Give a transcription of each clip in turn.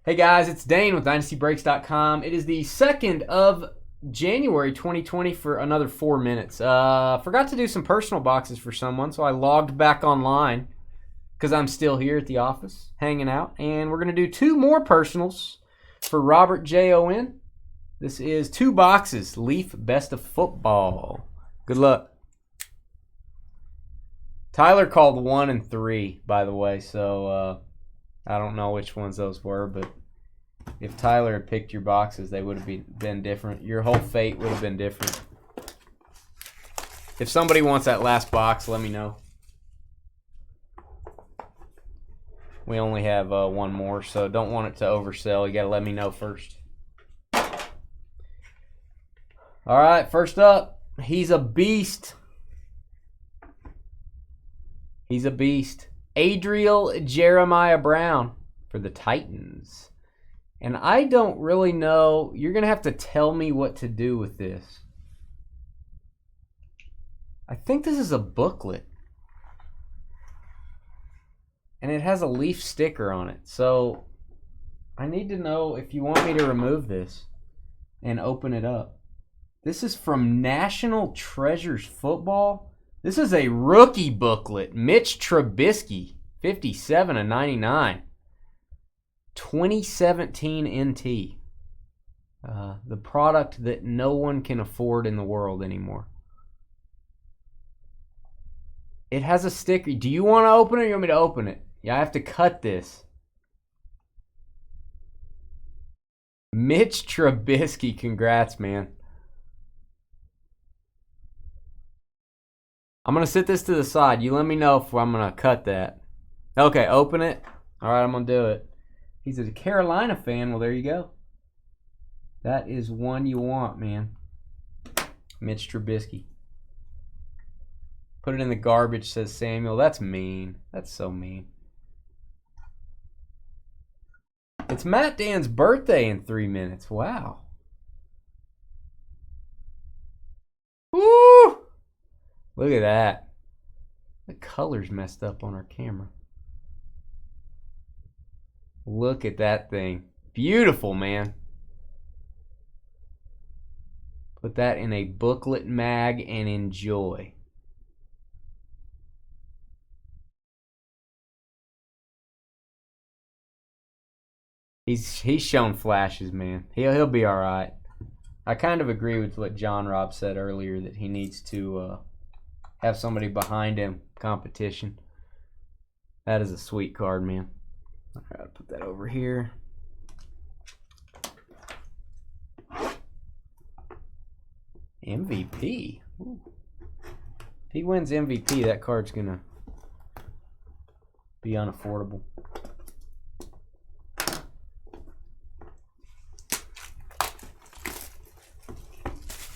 Hey guys, it's Dane with DynastyBreaks.com. It is the 2nd of January 2020 for another 4 minutes. Forgot to do some personal boxes for someone, so I logged back online because I'm still here at the office hanging out. And we're going to do 2 more personals for Robert J.O.N. This is 2 boxes, Leaf Best of Football. Good luck. Tyler called 1 and 3, by the way, so I don't know which ones those were, but if Tyler had picked your boxes, they would have been different. Your whole fate would have been different. If somebody wants that last box, let me know. We only have 1 more, so don't want it to oversell. You got to let me know first. All right, first up, he's a beast. He's a beast. Adriel Jeremiah Brown for the Titans. And I don't really know. You're going to have to tell me what to do with this. I think this is a booklet. And it has a Leaf sticker on it. So I need to know if you want me to remove this and open it up. This is from National Treasures Football. This is a rookie booklet. Mitch Trubisky, 57/99. 2017 NT. The product that no one can afford in the world anymore. It has a sticker. Do you want to open it or you want me to open it? Yeah, I have to cut this. Mitch Trubisky, congrats, man. I'm going to sit this to the side. You let me know if I'm going to cut that. Okay, open it. All right, I'm going to do it. He's a Carolina fan. Well, there you go. That is one you want, man. Mitch Trubisky. Put it in the garbage, says Samuel. That's mean. That's so mean. It's Matt Dan's birthday in 3 minutes. Wow. Woo! Look at that. The color's messed up on our camera. Look at that thing. Beautiful, man. Put that in a booklet mag and enjoy. He's shown flashes, man. He'll be all right. I kind of agree with what John Robb said earlier, that he needs to have somebody behind him. Competition. That is a sweet card, man. I gotta put that over here. MVP. Ooh. If he wins MVP, that card's gonna be unaffordable.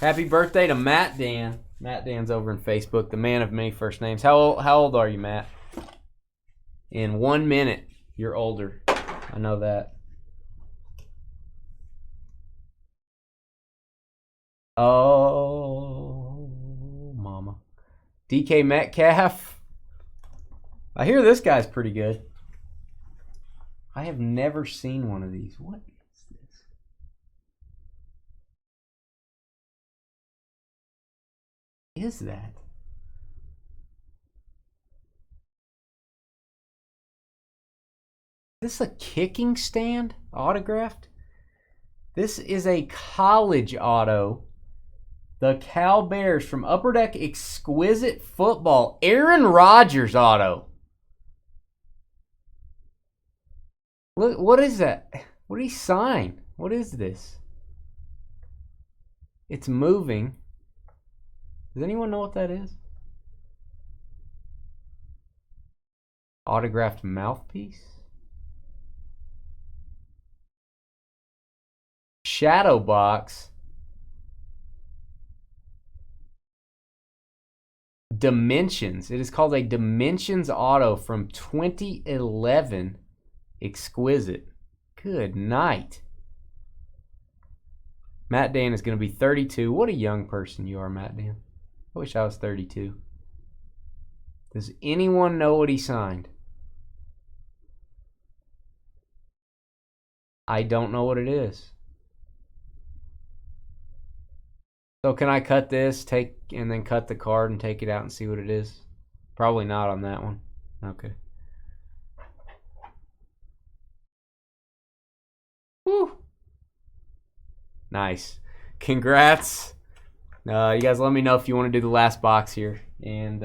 Happy birthday to Matt Dan. Matt Dan's over in Facebook, the man of many first names. How old are you, Matt? In 1 minute, you're older. I know that. Oh, mama. DK Metcalf. I hear this guy's pretty good. I have never seen one of these. What is this? Is that? Is this a kicking stand autographed? This is a college auto. The Cal Bears from Upper Deck Exquisite Football. Aaron Rodgers auto. Look, what is that? What did he sign? What is this? It's moving. Does anyone know what that is? Autographed mouthpiece. Shadow box. Dimensions. It is called a Dimensions auto from 2011. Exquisite. Good night. Matt Dan is going to be 32. What a young person you are, Matt Dan. I wish I was 32. Does anyone know what he signed? I don't know what it is. So can I cut this, and then cut the card and take it out and see what it is? Probably not on that one. Okay. Woo. Nice. Congrats. You guys let me know if you want to do the last box here. And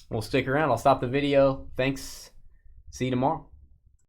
we'll stick around. I'll stop the video. Thanks. See you tomorrow.